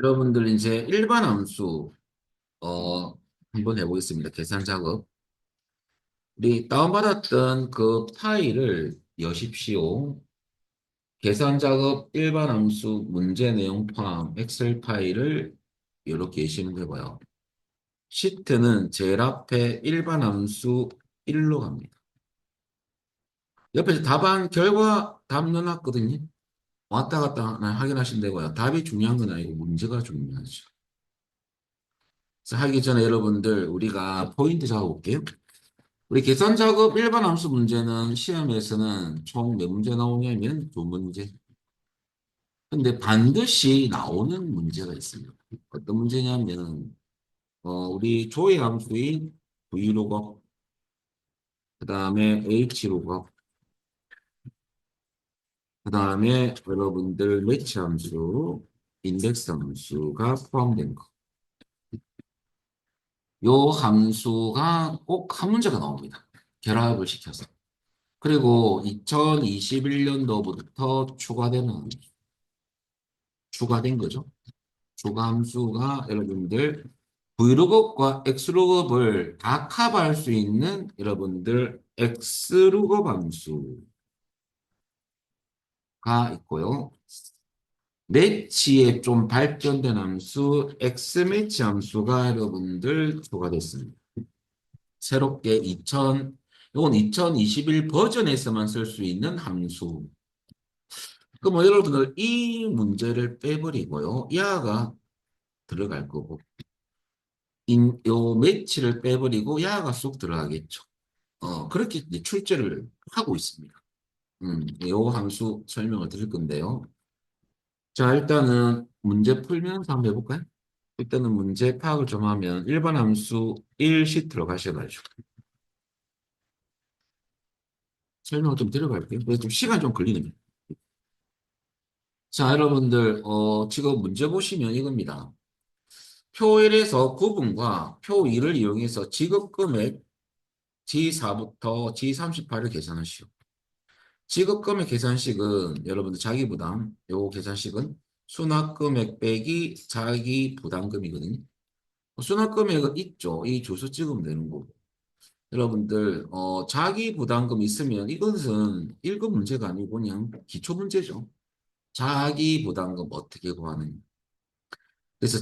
여러분들 이제 일반 함수 어 한번 해보겠습니다. 계산 작업. 우리 다운받았던 그 파일을 여십시오. 계산 작업 일반 함수 문제 내용 포함 엑셀 파일을 이렇게 예시를 해봐요. 시트는 제일 앞에 일반 함수 1로 갑니다. 옆에서 답안 결과 답 넣어놨거든요. 왔다 갔다 확인하시면 되고요. 답이 중요한 건 아니고 문제가 중요하죠. 그래서 하기 전에 여러분들 우리가 포인트 잡아볼게요. 우리 계산 작업 일반 함수 문제는 시험에서는 총 몇 문제 나오냐면 두 문제. 근데 반드시 나오는 문제가 있습니다. 어떤 문제냐면 우리 조회 함수인 Vlookup, 그 다음에 Hlookup, 그 다음에 여러분들 매치 함수, 인덱스 함수가 포함된 거. 요 함수가 꼭 한 문제가 나옵니다. 결합을 시켜서. 그리고 2021년도부터 추가된 거죠. 추가 함수가 여러분들 Vlookup과 Xlookup을 다 커버할 수 있는 여러분들 Xlookup 함수가 있고요. 매치에 좀 발전된 함수 X매치 함수가 여러분들 추가됐습니다. 새롭게 이건 2021 버전에서만 쓸 수 있는 함수. 그럼 뭐 여러분들 이 문제를 빼버리고요. 야가 들어갈 거고 요 매치를 빼버리고 야가 쏙 들어가겠죠. 그렇게 이제 출제를 하고 있습니다. 요 함수 설명을 드릴 건데요. 자, 일단은 문제 풀면서 한번 해볼까요? 일단은 문제 파악을 좀 하면 일반 함수 1시트로 가셔가지고 설명을 좀 드려갈게요. 그래서 좀 시간 좀 걸리네요. 자, 여러분들 지금 문제 보시면 이겁니다. 표 1에서 구분과 표 2를 이용해서 지급금액 G4부터 G38을 계산하시오. 지급금액 계산식은 여러분들 자기부담 요 계산식은 수납금액 빼기 자기부담금이거든요. 수납금액은 있죠. 이 주소 찍으면 되는 거고. 여러분들 자기부담금 있으면 이것은 1급 문제가 아니고 그냥 기초 문제죠. 자기부담금 어떻게 구하느냐. 그래서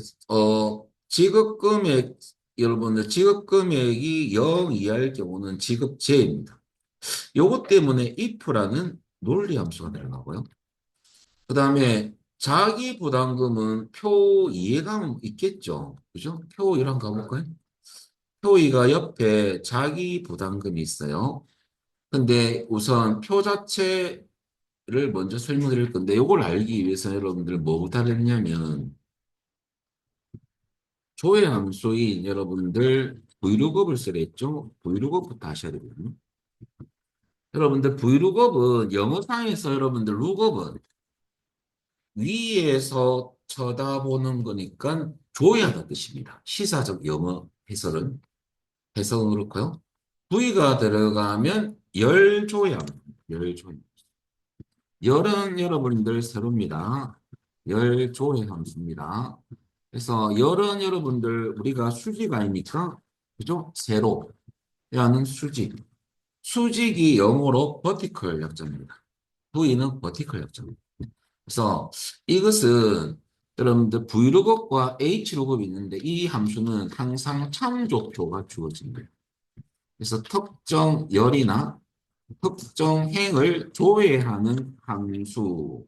지급금액 여러분들 지급금액이 0 이하일 경우는 지급제입니다. 요것 때문에 if라는 논리 함수가 들어가고요. 그 다음에 자기 부담금은 표 2에 가면 있겠죠. 그죠? 표 2랑 가볼까요? 표 2가 옆에 자기 부담금이 있어요. 근데 우선 표 자체를 먼저 설명드릴 건데 이걸 알기 위해서 여러분들 뭐부터 했냐면 조회 함수인 여러분들 브이로그업을 쓰랬죠. 브이로그업부터 하셔야 되거든요. 여러분들 브이로그업은 영어상에서 여러분들 룩업은 위에서 쳐다보는 거니까 조회하는 뜻입니다. 시사적 영어 해석은 그렇고요. V가 들어가면 열조회합니다. 열조회. 열은 여러분들 세로입니다. 열조회 함수입니다. 그래서 열은 여러분들 우리가 수직 아닙니까? 그죠? 세로라는 수직. 수직이 영어로 버티컬 약자입니다. V는 버티컬 약자입니다. 그래서 이것은 여러분들 Vlookup과 Hlookup이 있는데 이 함수는 항상 참조표가 주어집니다. 그래서 특정 열이나 특정 행을 조회하는 함수.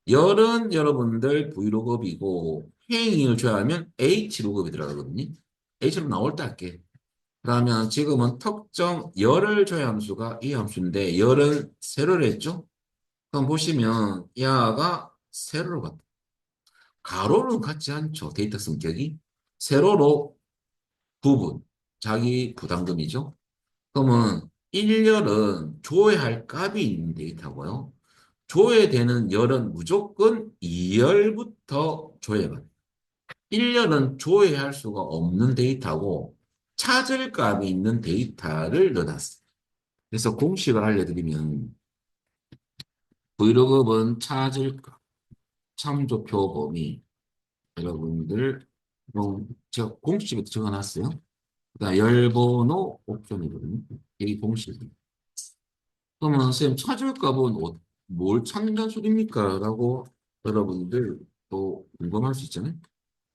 열은 여러분들 Vlookup이고 행을 조회하면 Hlookup이 들어가거든요. H로 나올 때 할게. 그러면 지금은 특정 열을 조회 함수가 이 함수인데 열은 세로를 했죠? 그럼 보시면 야가 세로로 갔다. 가로는 같지 않죠. 데이터 성격이. 세로로 부분, 자기 부담금이죠. 그러면 1열은 조회할 값이 있는 데이터고요. 조회되는 열은 무조건 2열부터 조회가 돼요. 1열은 조회할 수가 없는 데이터고 찾을 값이 있는 데이터를 넣어놨어요. 그래서 공식을 알려드리면 브이로그은 찾을 값, 참조표 범위, 여러분들, 제가 공식에 적어놨어요. 그다음 열번호 옵션이거든요. 이게 공식. 그러면 선생님 찾을 값은 뭘 찾는 소리입니까? 라고 여러분들 또 궁금할 수 있잖아요.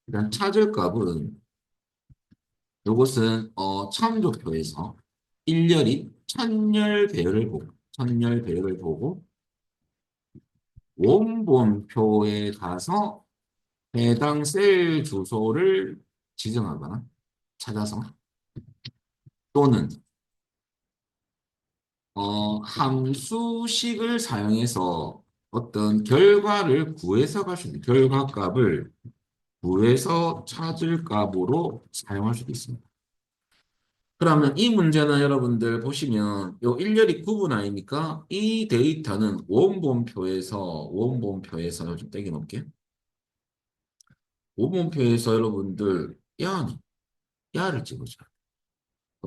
일단 찾을 값은 이것은 참조표에서 일렬이 천열 배열을 보고 천열 배열을 보고 원본표에 가서 해당 셀 주소를 지정하거나 찾아서 또는 함수식을 사용해서 어떤 결과를 구해서 갈 수 있는 결과값을 구해서 찾을 값으로 사용할 수도 있습니다. 그러면 이 문제는 여러분들 보시면 요 일렬이 구분 아닙니까? 이 데이터는 원본표에서 좀 떼기 놓을게요. 원본표에서 여러분들 야를 찍어줘.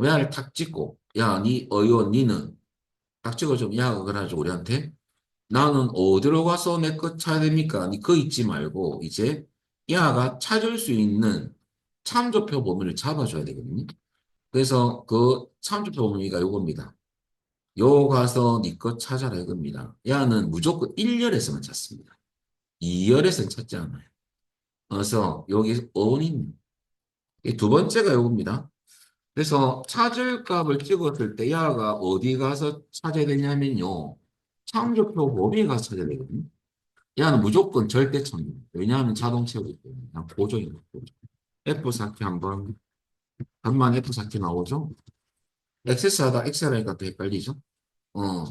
야를 탁 찍고 니 어이원 니는 딱 찍어주면 야가 그래가지고 우리한테 나는 어디로 가서 내 것 찾아야 됩니까? 니 거 잊지 말고 이제 야가 찾을 수 있는 참조표 범위를 잡아줘야 되거든요. 그래서 그 참조표 범위가 요겁니다. 요 가서 니 것 찾아라 이겁니다. 야는 무조건 1열에서만 찾습니다. 2열에서는 찾지 않아요. 그래서 여기 어원인 두 번째가 요겁니다. 그래서 찾을 값을 찍었을 때 야가 어디 가서 찾아야 되냐면요. 참조표 범위에 가서 찾아야 되거든요. 야는 무조건 절대 참조. 왜냐하면 자동 채우기 때문에 그냥 고정이에요. 고정. F4키 한번 반만 F4키 나오죠? 액세스하다 엑셀하니까 또 헷갈리죠? 어.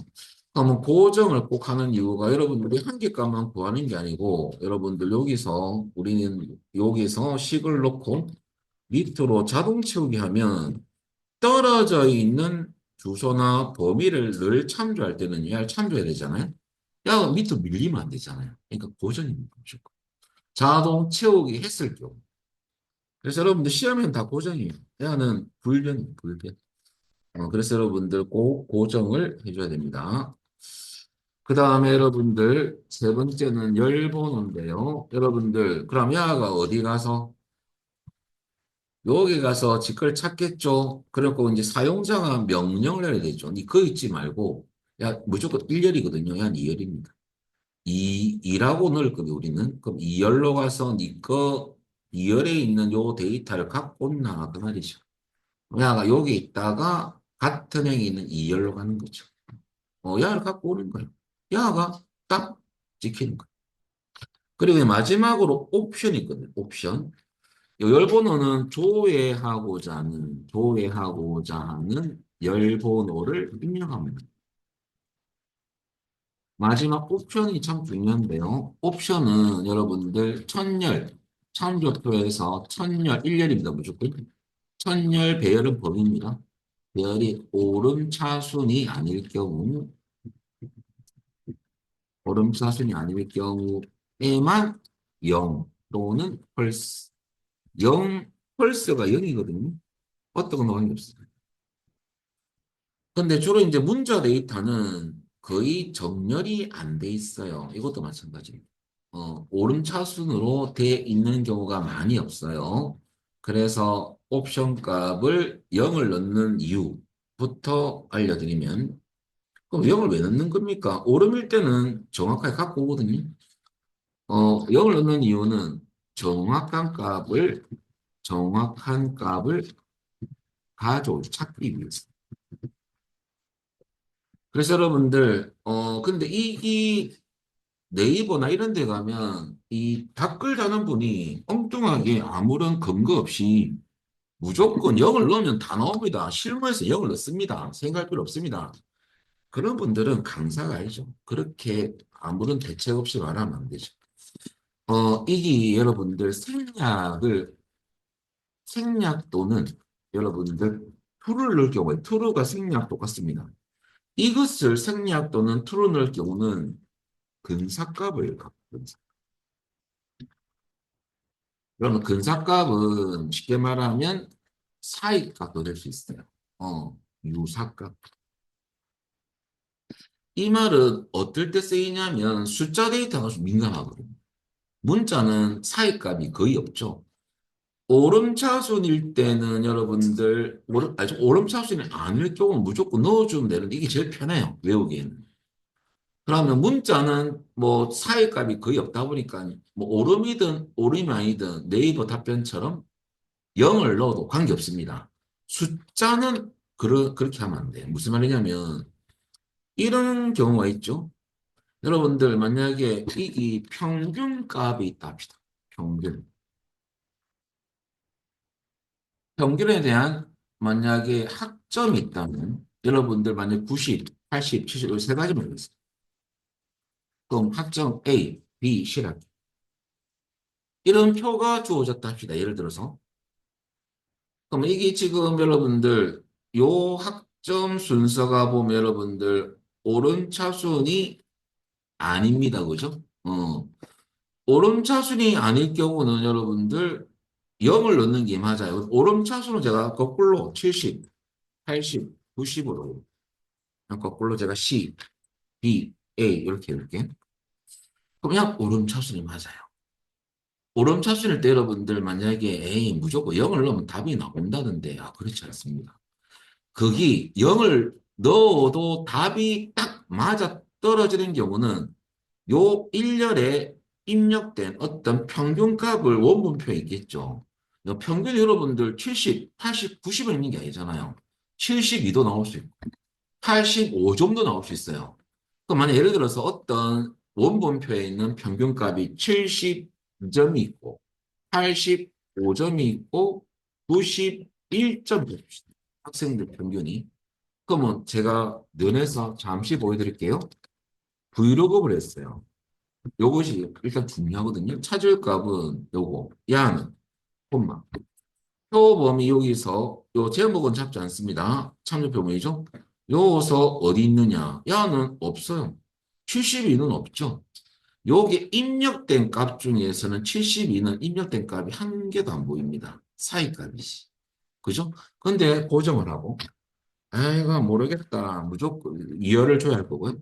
그러면 고정을 꼭 하는 이유가 여러분들이 한 개값만 구하는 게 아니고 여러분들 여기서 우리는 여기서 식을 놓고 밑으로 자동 채우기 하면 떨어져 있는 주소나 범위를 늘 참조할 때는 얘를 참조해야 되잖아요. 야, 밑으로 밀리면 안 되잖아요. 그러니까 고정입니다. 무조건. 자동 채우기 했을 경우. 그래서 여러분들 시험에는 다 고정이에요. 야는 불변이에요. 불변. 그래서 여러분들 꼭 고정을 해줘야 됩니다. 그 다음에 여러분들 세 번째는 열번호인데요. 여러분들 그럼 야가 어디 가서 여기 가서 직거래 찾겠죠. 그리고 이제 사용자가 명령을 해야 되죠. 니 그거 있지 말고 야 무조건 1열이거든요. 야 2열입니다. 2라고 넣을 거면 우리는 그럼 2열로 가서 니거 2열에 있는 요 데이터를 갖고 온나 그 말이죠. 야가 여기 있다가 같은 행에 있는 2열로 가는 거죠. 야를 갖고 오는 거예요. 야가 딱 찍히는 거예요. 그리고 마지막으로 옵션이 있거든요. 옵션. 요 열번호는 조회하고자 하는 열번호를 입력합니다. 마지막 옵션이 참 중요한데요. 옵션은 여러분들 천열, 참조표에서 천열, 1열입니다. 무조건. 천열 배열은 범위입니다. 배열이 오름차순이 아닐 경우에만 0 또는 펄스. 0, 펄스가 0이거든요. 어떤 건 상관이 없어요. 근데 주로 이제 문자 데이터는 거의 정렬이 안 돼 있어요. 이것도 마찬가지입니다. 오름차순으로 돼 있는 경우가 많이 없어요. 그래서 옵션 값을 0을 넣는 이유부터 알려드리면 그럼 0을 왜 넣는 겁니까? 오름일 때는 정확하게 갖고 오거든요. 0을 넣는 이유는 정확한 값을 찾기 위해서. 그래서 여러분들, 근데 이 네이버나 이런 데 가면 이 댓글 다는 분이 엉뚱하게 아무런 근거 없이 무조건 0을 넣으면 다 나옵니다. 실무에서 0을 넣습니다. 생각할 필요 없습니다. 그런 분들은 강사가 아니죠. 그렇게 아무런 대책 없이 말하면 안 되죠. 이게 여러분들 생략 또는 여러분들 툴을 넣을 경우에 툴과 생략 똑같습니다. 이것을 생략 또는 툴을 넣을 경우는 근사값을 갖습니다. 그러면 근사값은 쉽게 말하면 사익값도 될 수 있어요. 유사값. 이 말은 어떨 때 쓰이냐면 숫자 데이터가 좀 민감하거든요. 문자는 사이값이 거의 없죠. 오름차순일 때는 여러분들, 오름차순이 아닐 경우는 무조건 넣어주면 되는데 이게 제일 편해요. 외우기에는. 그러면 문자는 뭐 사이값이 거의 없다 보니까 뭐 오름이든 오름이 아니든 네이버 답변처럼 0을 넣어도 관계없습니다. 숫자는 그렇게 하면 안 돼요. 무슨 말이냐면 이런 경우가 있죠. 여러분들 만약에 이 평균값이 있다 합시다. 평균. 평균에 대한 만약에 학점이 있다면 여러분들 만약 90, 80, 70, 이세 가지만 있어요. 그럼 학점 A, B, C라. 이런 표가 주어졌다 합시다. 예를 들어서. 그럼 이게 지금 여러분들 요 학점 순서가 보면 여러분들 오름차순이 아닙니다. 그죠? 오름차순이 아닐 경우는 여러분들 0을 넣는 게 맞아요. 오름차순은 제가 거꾸로 70, 80, 90으로 거꾸로 제가 C, B, A 이렇게 이렇게. 그럼 그냥 오름차순이 맞아요. 오름차순일 때 여러분들 만약에 A 무조건 0을 넣으면 답이 나온다는데 그렇지 않습니다. 거기 0을 넣어도 답이 딱 맞아 떨어지는 경우는 요 일렬에 입력된 어떤 평균값을 원본표에 있겠죠. 평균 여러분들 70, 80, 90은 있는 게 아니잖아요. 72도 나올 수 있고 85점도 나올 수 있어요. 그럼 만약 예를 들어서 어떤 원본표에 있는 평균값이 70점이 있고 85점이 있고 91점이 있습니다. 학생들 평균이. 그러면 제가 면에서 잠시 보여드릴게요. 브이로그를 했어요. 요것이 일단 중요하거든요. 찾을 값은 요거, 야는 콤마. 표 범위 여기서 요 제목은 잡지 않습니다. 참조 표본이죠. 여기서 어디 있느냐? 야는 없어요. 72는 없죠. 여기 입력된 값 중에서는 72는 입력된 값이 한 개도 안 보입니다. 사이 값이지. 그죠? 근데 고정을 하고 아이고 모르겠다. 무조건 이열을 줘야 할 거고요.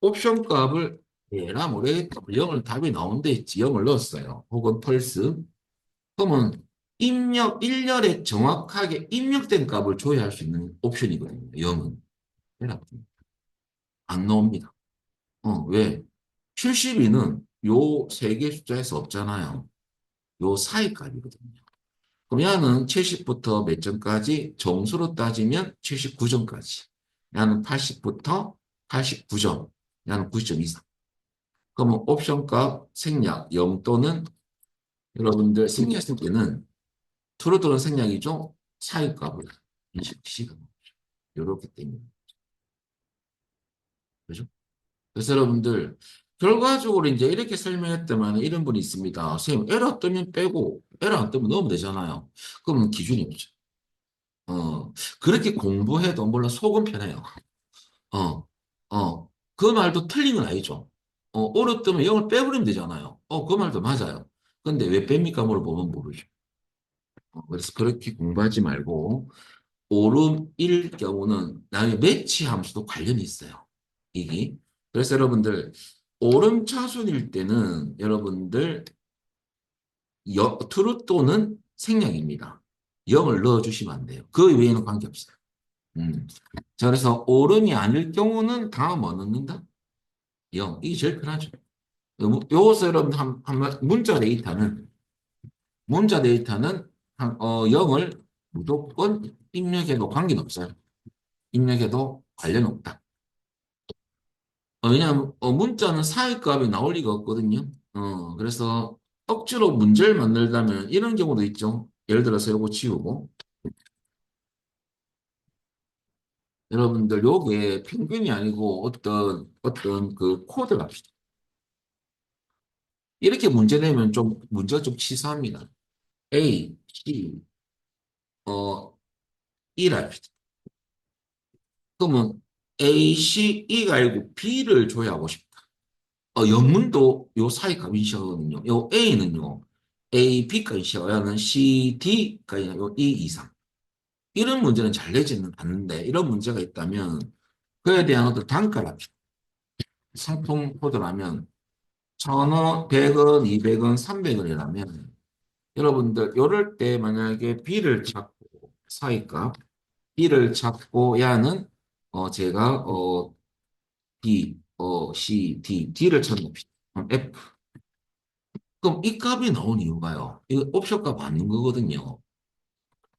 옵션 값을 얘나 모르겠다. 0을 답이 나온데 있지. 0을 넣었어요. 혹은 펄스. 그러면 입력 1열에 정확하게 입력된 값을 줘야 할 수 있는 옵션이거든요. 0은. 안 나옵니다. 왜? 72는 요 세 개 숫자에서 없잖아요. 요 사이 값이거든요. 그럼 야는 70부터 몇 점까지? 정수로 따지면 79점까지. 야는 80부터 89점. 야는 90점 이상. 그러면 옵션 값 생략 0 또는 여러분들 생략했을 때는 트루도는 생략이죠. 사이 값을 인식시가 이렇게 됩니다. 그죠? 그래서 여러분들 결과적으로 이제 이렇게 설명했더만 이런 분이 있습니다. 선생님 에러 뜨면 빼고 에러 안 뜨면 넣으면 되잖아요. 그러면 기준이 없죠. 그렇게 공부해도 물론 속은 편해요. 어, 그 말도 틀린 건 아니죠. 오류 뜨면 0을 빼버리면 되잖아요. 그 말도 맞아요. 근데 왜 뺍니까? 물어보면 모르죠. 그래서 그렇게 공부하지 말고 오름일 경우는 나중에 매치 함수도 관련이 있어요. 이게. 그래서 여러분들 오름차순일 때는 여러분들 트루 또는 생략입니다. 0을 넣어주시면 안 돼요. 그 외에는 관계없어요. 자, 그래서 오름이 아닐 경우는 다음 뭐 넣는다? 0. 이게 제일 편하죠. 요것을 여러분 문자 데이터는 0을 무조건 입력해도 관계는 없어요. 입력해도 관련 없다. 왜냐하면 문자는 사이값이 나올 리가 없거든요. 그래서 억지로 문제를 만들다면 이런 경우도 있죠. 예를 들어서 이거 지우고 여러분들 요게 평균이 아니고 어떤 그 코드를 합시다. 이렇게 문제 내면 좀 문제가 좀 치사합니다. A, C, 어, E를 합시다. 그러면 A, C, E가 아니고 B를 줘야 하고 싶다. 영문도 요 사이값 인식하거든요. 요 A는요. A, B까지 인식하고 C, D까지 요 E 이상. 이런 문제는 잘 내지는 않는데 이런 문제가 있다면 그에 대한 어떤 단가를 합시다. 상품 코드라면 1,000원, 100원, 200원, 300원이라면 여러분들 이럴 때 만약에 B를 찾고 사이값 B를 찾고 야는 제가 B, C, D를 찾는 F. 그럼 이 값이 나온 이유가요. 이거 옵션 값 아닌 거거든요.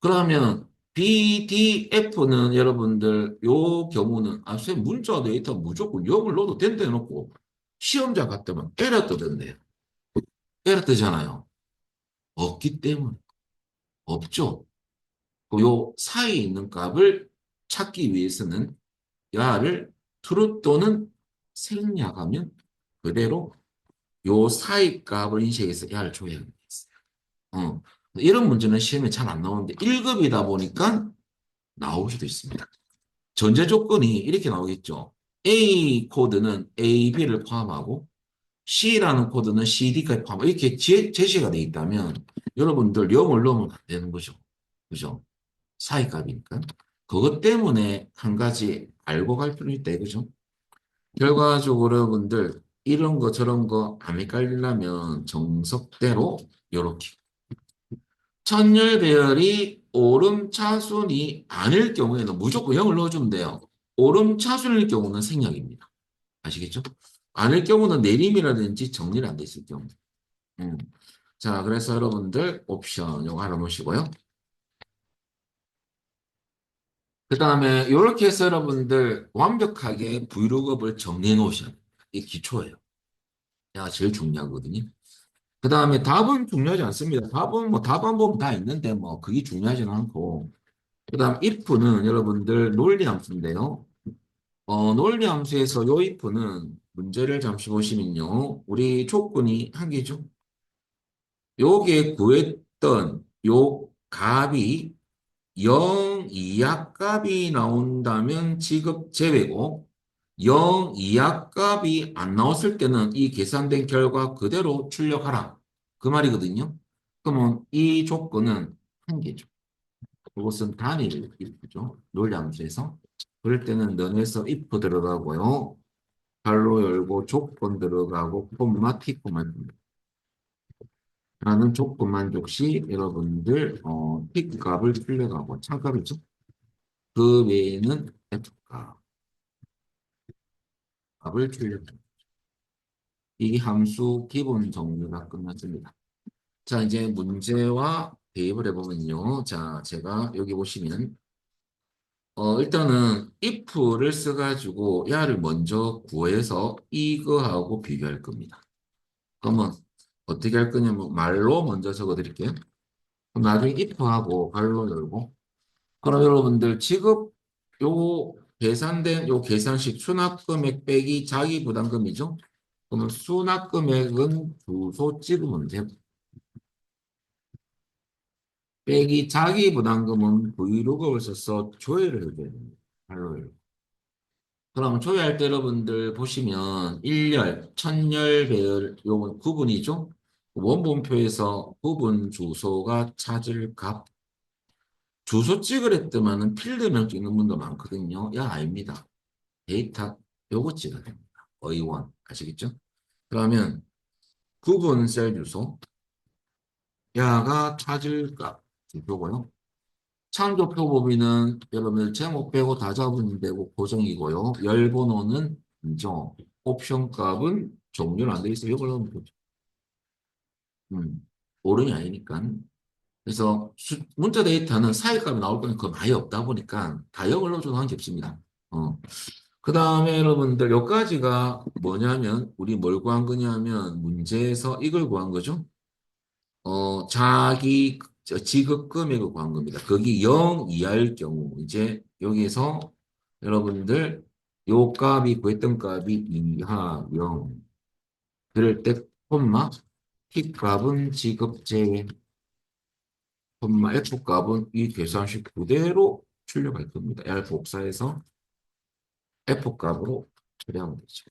그러면 BDF는 여러분들 요 경우는 선생님 문자 데이터 무조건 0을 넣어도 된다 해놓고 시험자 같으면 에러 뜨던데요. 에러 뜨잖아요. 없기 때문에 없죠. 요 사이에 있는 값을 찾기 위해서는 야를 트루 또는 생략하면 그대로 요 사이 값을 인식해서 야를 줘야 되겠어요. 어. 이런 문제는 시험에 잘 안 나오는데 1급이다 보니까 나올 수도 있습니다. 전제 조건이 이렇게 나오겠죠. A 코드는 A, B를 포함하고 C라는 코드는 C, D까지 포함하고 이렇게 제시가 돼 있다면 여러분들 0을 넣으면 안 되는 거죠. 그죠? 사이값이니까. 그것 때문에 한 가지 알고 갈 필요는 있다 이거죠. 결과적으로 여러분들 이런 거 저런 거 안 헷갈리려면 정석대로 요렇게 천열 배열이 오름차순이 아닐 경우에는 무조건 0을 넣어주면 돼요. 오름차순일 경우는 생략입니다. 아시겠죠? 아닐 경우는 내림이라든지 정리를 안 돼 있을 경우. 음. 자, 그래서 여러분들 옵션 요거 하나 놓으시고요. 그 다음에 이렇게 해서 여러분들 완벽하게 브이로그업을 정리해 놓으셔야 돼요. 이게 기초예요. 야, 제일 중요하거든요. 그 다음에 답은 중요하지 않습니다. 답은 뭐 답 안 보면 다 있는데 뭐 그게 중요하지는 않고. 그 다음 if는 여러분들 논리 함수인데요. 논리 함수에서 요 if는 문제를 잠시 보시면요. 우리 조건이 한 개죠. 요게 구했던 요 값이 0 이하 값이 나온다면 지급 제외고 0 이하 값이 안 나왔을 때는 이 계산된 결과 그대로 출력하라. 그 말이거든요. 그러면 이 조건은 한 개죠. 이것은 단일 if죠. 논리 함수에서. 그럴 때는 넌에서 if 들어가고요. 발로 열고 조건 들어가고 콤마 티코마 라는 조건 만족 시 여러분들 t 값을 출력하고 참값이죠. 그 외에는 f 값을 출력합니다. 이 함수 기본 정리가 끝났습니다. 자, 이제 문제와 대입을 해보면요. 자, 제가 여기 보시면 일단은 if를 써가지고 야를 먼저 구해서 이거하고 비교할 겁니다. 그러면 어떻게 할 거냐면 말로 먼저 적어 드릴게요. 그럼 나중에 if하고 발로 열고 그럼 여러분들 지급 요 계산된 요 계산식 수납금액 빼기 자기 부담금이죠. 그러면 수납금액은 주소 찍으면 되고 빼기 자기 부담금은 브이로그를 써서 조회를 해야 됩니다. 발로 열고. 그럼 조회할 때 여러분들 보시면 1열, 1000열 배열 요건 구분이죠. 원본표에서 구분 주소가 찾을 값 주소 찍으랬더만은 필드명 찍는 분도 많거든요. 야, 아닙니다. 데이터 요거 찍어야 됩니다. 의원 아시겠죠? 그러면 구분 셀 주소 야가 찾을 값 주소고요. 참조표 범위는 여러분들 제목 빼고 다 잡으면 되고 고정이고요. 열 번호는 인정. 옵션 값은 종료를 안 돼 있어. 이걸 넣으면 되죠. 오른이 아니니까. 그래서 문자 데이터는 사이값이 나올 거는 그 많이 없다 보니까 다 영을 넣어줘도 한게 없습니다. 그 다음에 여러분들 여기까지가 뭐냐면 우리 뭘 구한 거냐면 문제에서 이걸 구한 거죠. 자기 지급 금액을 구한 겁니다. 거기 0 이하일 경우 이제 여기서 여러분들 요 값이 구했던 값이 이하 0 그럴 때 콤마 T 값은 지급 제외 콤마 F 값은 이 계산식 그대로 출력할 겁니다. R 복사해서 F 값으로 처리하면 되죠.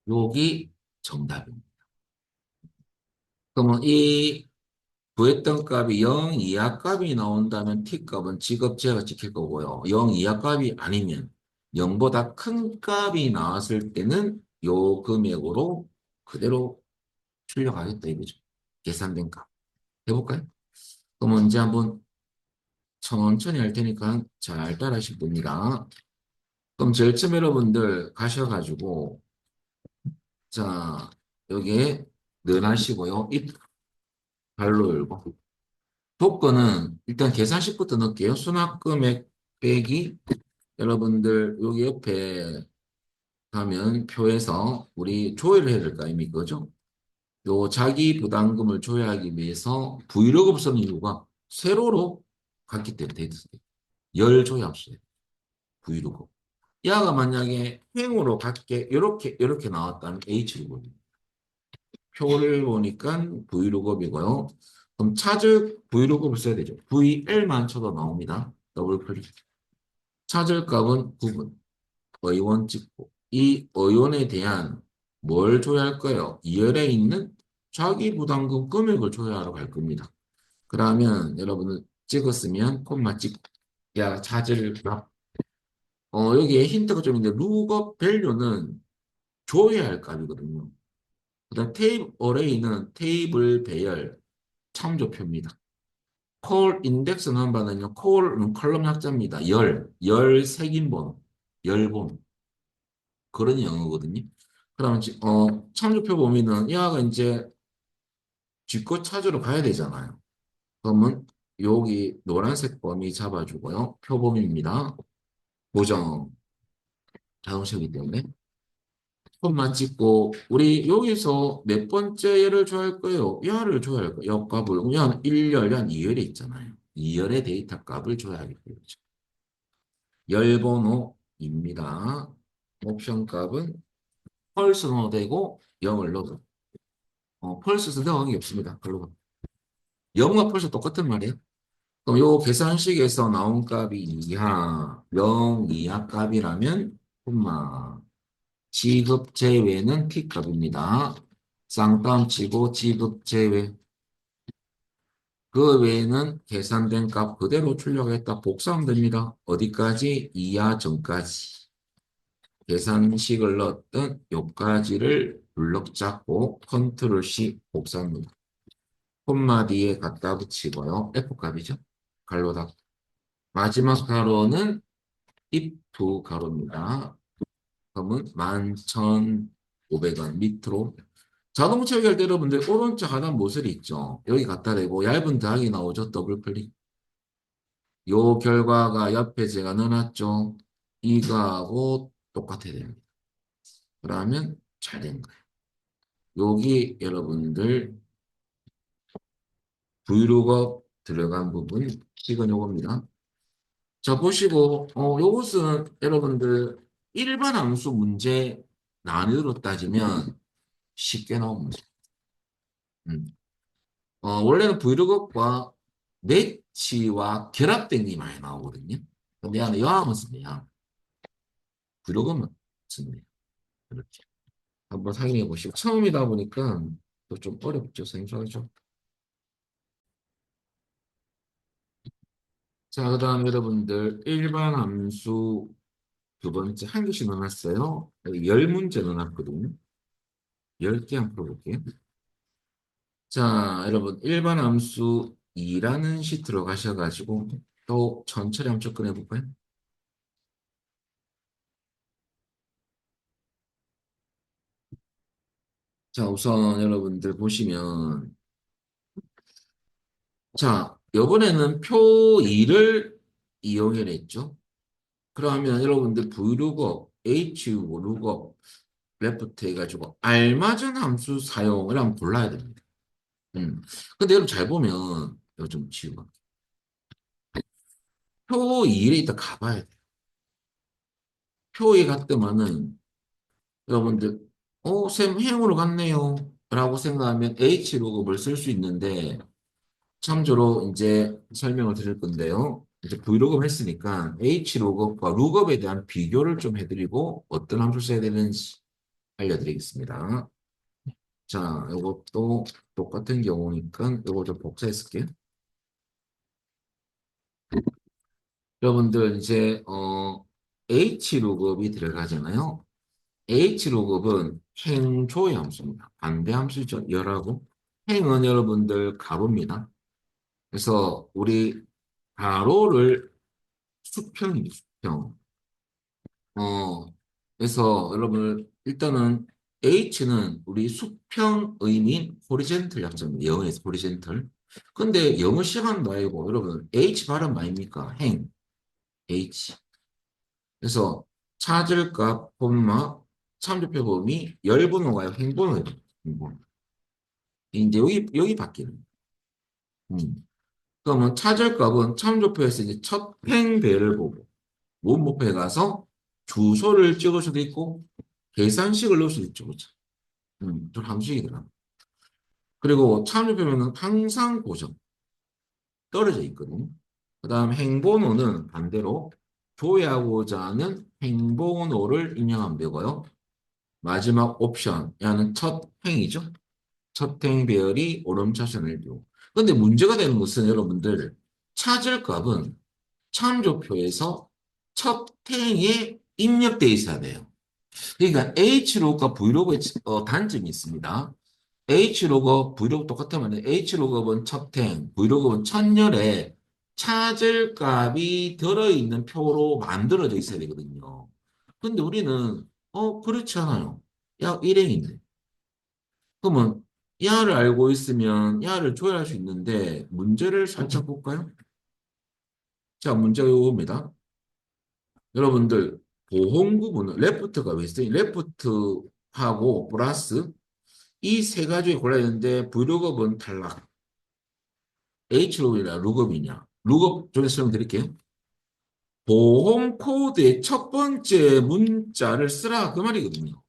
여기 정답입니다. 그러면 이 구했던 값이 0 이하 값이 나온다면 T값은 지급제가 지킬 거고요. 0 이하 값이 아니면 0보다 큰 값이 나왔을 때는 요 금액으로 그대로 출력하겠다 이거죠. 계산된 값. 해볼까요? 그럼 이제 한번 천천히 할 테니까 잘 따라하실 겁니다. 그럼 제일 처음 여러분들 가셔가지고 자 여기에 넣어하시고요. 입 발로 열고 조건은 일단 계산식부터 넣을게요. 수납금액 빼기 여러분들 여기 옆에 가면 표에서 우리 조회를 해야 될거 아닙니까? 그죠? 요 자기 부담금을 조회하기 위해서 브이로그 쓰는 이유가 세로로 갔기 때문에 돼 있어요. 열 조회합수예요. 브이로그. 야가 만약에 횡으로 같게 이렇게 나왔다면 H로 보입니다. 표를 보니까 브이로그이고요. 그럼 찾을 브이로그를 써야 되죠. VL만 쳐도 나옵니다. 더블 클릭. 찾을 값은 9분. 의원 찍고 이 의원에 대한 뭘 줘야 할까요? 2열에 있는 자기 부담금 금액을 줘야 하러 갈 겁니다. 그러면 여러분은 찍었으면 콤마 찍고 야 찾을 값 여기에 힌트가 좀 있는데 룩업 밸류는 줘야 할 값이거든요. 그다음 테이블 어레이는 테이블 배열 참조표입니다. 콜 인덱스 넘버는요. 콜은 컬럼 약자입니다. 열 색인번호, 열번호 그런 영어거든요. 그러면 참조표 범위는 얘가 이제 쥐거 찾으러 가야 되잖아요. 그러면 여기 노란색 범위 잡아주고요. 표범위입니다. 고정 자동식이기 때문에 콤만 찍고 우리 여기서 몇 번째 열을 줘야 할 거예요? 열을 줘야 할 거예요. 열 값을 그냥 1열, 한 2열에 있잖아요. 2열의 데이터 값을 줘야 하기 때문에 열 번호입니다. 옵션 값은 펄스 넣어도 되고 0을 넣어도 펄스 넣어간 게 없습니다. 별로 0과 펄스 똑같은 말이에요. 그럼 요 계산식에서 나온 값이 이하 0 이하 값이라면 콤마 지급 제외는 T값입니다. 쌍따옴 치고 지급 제외. 그 외에는 계산된 값 그대로 출력했다 복사하면 됩니다. 어디까지? 이하 전까지. 계산식을 넣었던 요까지를 블럭 잡고 컨트롤 C 복사합니다. 콤마 뒤에 갖다 붙이고요. F값이죠. 갈로 닫고. 마지막 가로는 if 가로입니다. 그러면 11,500원 밑으로 자동차 해결 때 여러분들 오른쪽 하단 모서리 있죠. 여기 갖다 대고 얇은 더하기 나오죠. 더블 클릭. 요 결과가 옆에 제가 넣어놨죠. 이거하고 똑같아야 됩니다. 그러면 잘 된 거예요. 여기 여러분들 브이로그 들어간 부분 이건 요겁니다. 자 보시고 요것은 여러분들 일반 함수 문제 난이도로 따지면 쉽게 나온 문제. 음. 원래는 브이로그과 매치와 결합된 게 많이 나오거든요. 근데 안에 여함은 쓰네요. 브이로그는 쓰네요. 이렇게 한번 확인해 보시고 처음이다 보니까 또 좀 어렵죠. 생소하죠. 자, 그다음 여러분들 일반 함수 두 번째 한 개씩 넣어놨어요. 열 문제 넣어놨거든요. 10개 한번 풀어볼게요. 자, 여러분 일반 함수 2라는 시트로 가셔가지고 또 천천히 한번 접근해 볼까요? 자, 우선 여러분들 보시면 자, 이번에는 표 2를 이용을 했죠. 그러면 여러분들 vlookup, hlookup, 레프트 해가지고 알맞은 함수 사용을 한번 골라야 됩니다. 근데 여러분 잘 보면 이거 좀 지우고 표 2에 일단 가봐야 돼요. 표 2에 갔더만은 여러분들 쌤 행으로 갔네요. 라고 생각하면 hlookup을 쓸 수 있는데 참조로 이제 설명을 드릴 건데요. 이제 브이로그 했으니까 H로그업과 룩업에 대한 비교를 좀 해드리고 어떤 함수 써야 되는지 알려드리겠습니다. 자, 이것도 똑같은 경우니까 이거 좀 복사해 쓸게요. 여러분들 이제 H로그업이 들어가잖아요. H로급은 행조의 함수입니다. 반대 함수죠. 열하고. 행은 여러분들 가로입니다. 그래서 우리 가로를 수평입니다. 수평. 어, 그래서 여러분 일단은 H는 우리 수평 의미인 호리젠털 약자입니다. 영어에서 호리젠털. 근데 영어 시간도 아니고 여러분 H 발음 아닙니까? 행, H. 그래서 찾을 값, 참조표 범위, 열분호가요. 행분호예요. 행분호. 이제 여기 바뀌는. 그러면 찾을 값은 참조표에서 이제 첫 행배를 보고 원목표에 가서 주소를 찍을 수도 있고 계산식을 넣을 수도 있죠. 그렇죠? 좀 함수이더라. 그리고 참조표면은 항상 고정 떨어져 있거든요. 그 다음 행번호는 반대로 조회하고자 하는 행번호를 입력하면 되고요. 마지막 옵션, 야는 첫 행이죠. 첫 행 배열이 오름차순을 두. 근데 문제가 되는 것은 여러분들 찾을 값은 참조표에서 첫 행에 입력돼 있어야 돼요. 그러니까 H로그와 V로그의 단점이 있습니다. H로그, V로그 똑같으면 H로그는 첩행, V로그는 천열에 찾을 값이 들어있는 표로 만들어져 있어야 되거든요. 근데 우리는 그렇지 않아요. 야, 일행인데. 그러면 야를 알고 있으면 야를 조회할 수 있는데 문제를 살짝 볼까요? 자, 문제가 이겁니다. 여러분들 보험 구분은 레프트가 왜 있어요? 레프트하고 플러스 이 세 가지 골라야 되는데 V룩업은 탈락. H룩이냐 룩업이냐. 룩업 좀 설명드릴게요. 보험 코드의 첫 번째 문자를 쓰라 그 말이거든요.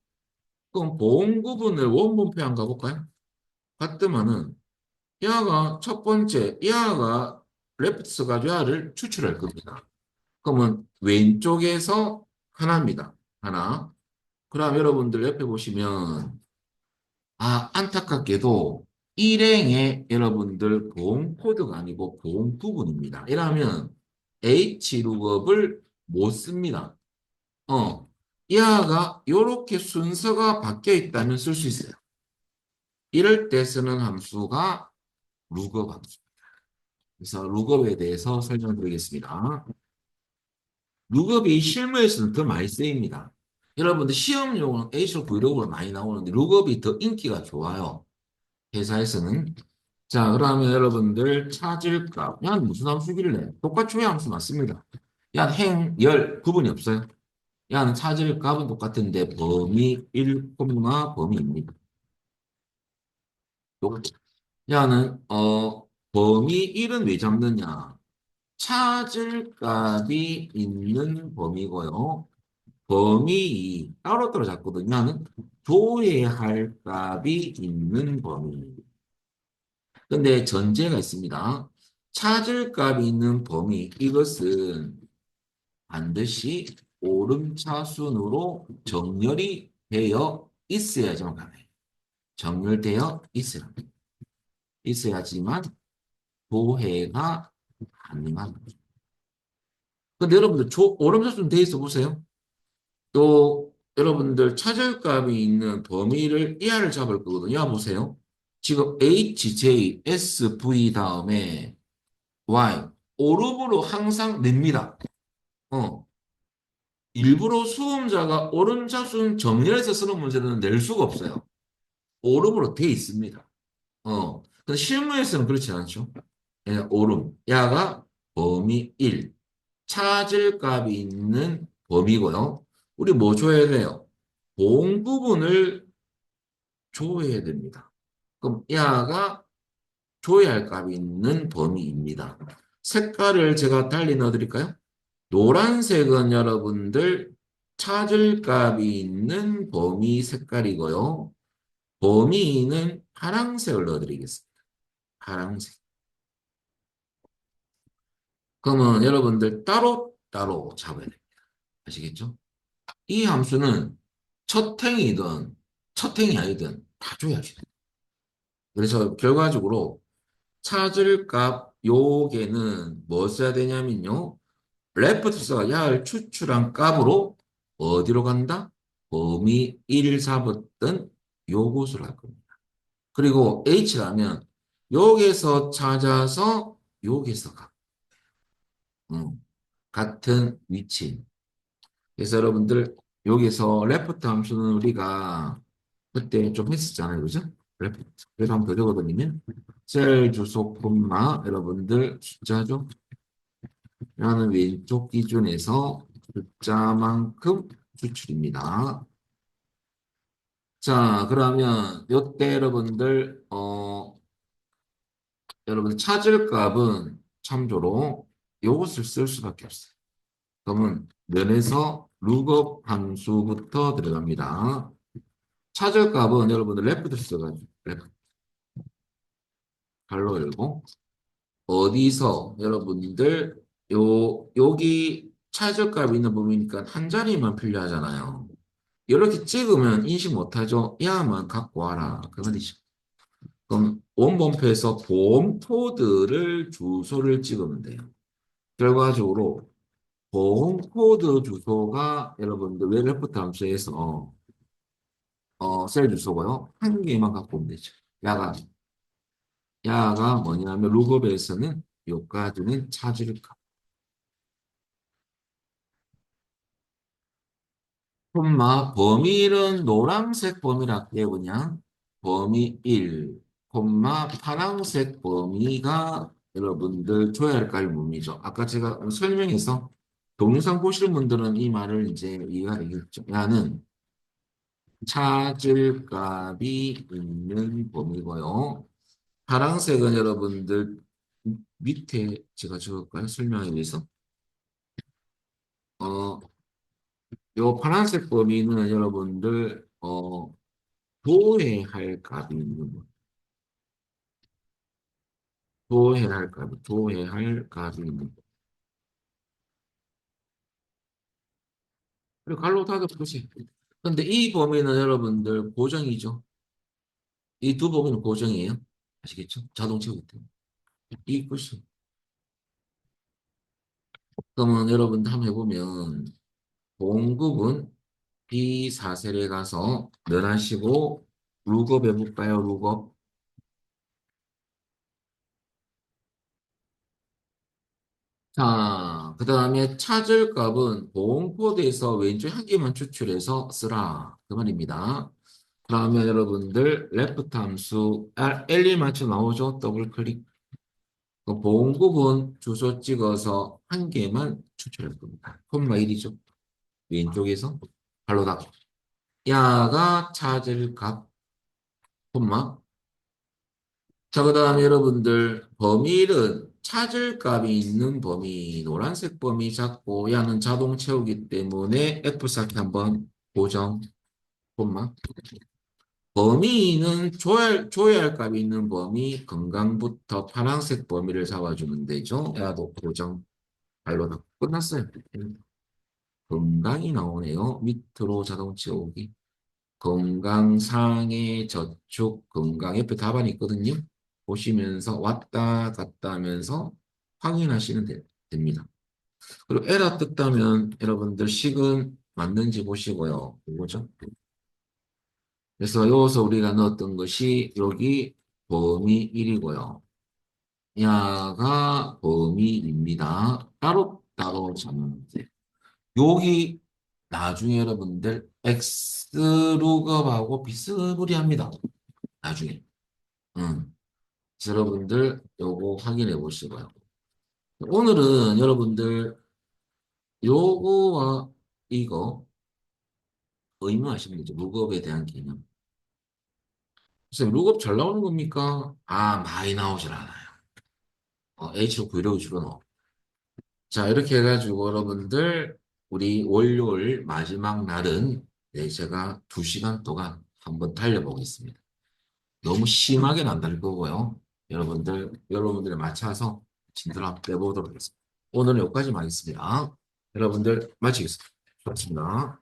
그럼 보험 구분을 원본표 한번 가볼까요? 같으면은 야가 첫 번째 야가 레프트 가지고 야를 추출할 겁니다. 그러면 왼쪽에서 하나입니다. 하나. 그럼 여러분들 옆에 보시면 안타깝게도 일행의 여러분들 보험 코드가 아니고 보험 부분입니다. 이러면 H룩업을 못 씁니다. 이하가 이렇게 순서가 바뀌어 있다면 쓸 수 있어요. 이럴 때 쓰는 함수가 룩업 함수. 그래서 룩업에 대해서 설명드리겠습니다. 룩업이 실무에서는 더 많이 쓰입니다. 여러분들 시험용은 H룩, V룩으로 많이 나오는데 룩업이 더 인기가 좋아요. 회사에서는. 자, 그러면 여러분들 찾을 값. 야는 무슨 함수길래? 똑같이 왜 함수 맞습니다. 야, 행, 열, 구분이 없어요. 야는 찾을 값은 똑같은데 범위 1, 범위입니다. 야는, 범위 1은 왜 잡느냐? 찾을 값이 있는 범위고요. 범위 2, 따로따로 잡거든요. 야는 조회할 값이 있는 범위. 근데 전제가 있습니다. 찾을 값이 있는 범위, 이것은 반드시 오름차순으로 정렬이 되어 있어야지만 가능해요. 정렬되어 있어야지만 도해가 가능한 거죠. 근데 여러분들 오름차순 돼 있어 보세요. 또 여러분들 찾을 값이 있는 범위를 이하를 잡을 거거든요. 보세요. 지금 HJ, SV 다음에 Y. 오름으로 항상 냅니다. 어. 일부러 수험자가 오름차순 정렬해서 쓰는 문제는 낼 수가 없어요. 오름으로 돼 있습니다. 근데 실무에서는 그렇지 않죠. 예, 오름. 야가 범위 1. 찾을 값이 있는 범위고요. 우리 뭐 줘야 돼요? 보험 부분을 줘야 됩니다. 그럼 야가 줘야 할 값이 있는 범위입니다. 색깔을 제가 달리 넣어드릴까요? 노란색은 여러분들 찾을 값이 있는 범위 색깔이고요. 범위는 파란색을 넣어드리겠습니다. 파란색. 그러면 여러분들 따로 잡아야 됩니다. 아시겠죠? 이 함수는 첫 행이 아니든 다 줘야 돼요. 그래서 결과적으로 찾을 값 요게는 뭐 써야 되냐면요. 레프트스가 야를 추출한 값으로 어디로 간다? 범위 1 잡았던 요것을 할 겁니다. 그리고 H라면 여기서 찾아서 여기서 음, 같은 위치. 그래서 여러분들 여기서 레프트 함수는 우리가 그때 좀 했었잖아요. 그죠? 레프트. 그래서 한번 더 적어드리면 셀 주소 콤마 여러분들 숫자죠. 라는 왼쪽 기준에서 숫자만큼 추출입니다. 자, 그러면 요때 여러분들 찾을 값은 참조로 요것을 쓸 수밖에 없어요. 그러면 면에서 룩업 함수부터 들어갑니다. 찾을 값은 여러분들 레프트 써가지고 레프트 발로 열고 어디서 여러분들 여기 찾을 값 있는 부분이니까 한 자리만 필요하잖아요. 이렇게 찍으면 인식 못하죠. 야만 갖고 와라. 그 말이죠. 그럼 원본표에서 보험 코드를 주소를 찍으면 돼요. 결과적으로 보험 코드 주소가 여러분들 웹레포트 함수에서 셀 주소고요. 한 개만 갖고 오면 되죠. 야가 뭐냐면 룩업에서는 요까지는 찾을 값. 콤마 범위는 노란색 범위라 할게요. 그냥 범위 1, 콤마 파란색 범위가 여러분들 줘야 할 값이 뭡니죠? 아까 제가 설명해서 동영상 보시는 분들은 이 말을 이제 이해가 되겠죠. 야는 찾을 값이 있는 범위고요. 파란색은 여러분들 밑에 제가 적을까요? 설명하기 위해서. 어, 요 파란색 범위는 여러분들 도해할 값이 있는 거. 도해할 값이 있는 거. 그리고 갈로 닫아 보세요. 근데 이 범위는 여러분들 고정이죠. 이 두 범위는 고정이에요. 아시겠죠? 자동차기 때문에. 이 끝이. 그러면 여러분들 한번 해보면 공급은 B4셀에 가서 면하시고 룩업 해볼까요? 룩업. 자, 그 다음에 찾을 값은 보험코드에서 왼쪽 한 개만 추출해서 쓰라. 그 말입니다. 그러면 여러분들 레프트 함수 L1 맞춰 나오죠? 더블 클릭. 그 보험급은 주소 찍어서 한 개만 추출할 겁니다. 콤마 1이죠. 왼쪽에서 발로 닫고. 야가 찾을 값, 콤마. 자, 그 다음에 여러분들 범위는 찾을 값이 있는 범위, 노란색 범위 잡고 야는 자동 채우기 때문에 F4키 한번 고정, 콤마. 범위는 줘야 할 값이 있는 범위, 건강부터 파란색 범위를 잡아주면 되죠. 야도 고정, 발로 닫고 끝났어요. 건강이 나오네요. 밑으로 자동 채우기. 건강상의 저축, 건강 옆에 답안이 있거든요. 보시면서 왔다 갔다 하면서 확인하시면 됩니다. 그리고 에러 떴다면 여러분들 식은 맞는지 보시고요. 이거죠. 그래서 여기서 우리가 넣었던 것이 여기 범위 1이고요. 야가 범위입니다. 따로따로 잡는 돼. 여기 나중에 여러분들 X룩업하고 비스무리합니다. 나중에. 그래서 여러분들 요거 확인해 보시고요. 오늘은 여러분들 요거와 이거 의무하시면 되죠. 룩업에 대한 개념. 선생님, 룩업 잘 나오는 겁니까? 아, 많이 나오질 않아요. H로 구이력이 줄어넣어. 자, 이렇게 해가지고 여러분들 우리 월요일 마지막 날은 네, 제가 2시간 동안 한번 달려보겠습니다. 너무 심하게는 안 달릴 거고요. 여러분들에 맞춰서 진도를 한번 빼보도록 하겠습니다. 오늘은 여기까지만 하겠습니다. 여러분들 마치겠습니다. 고맙습니다.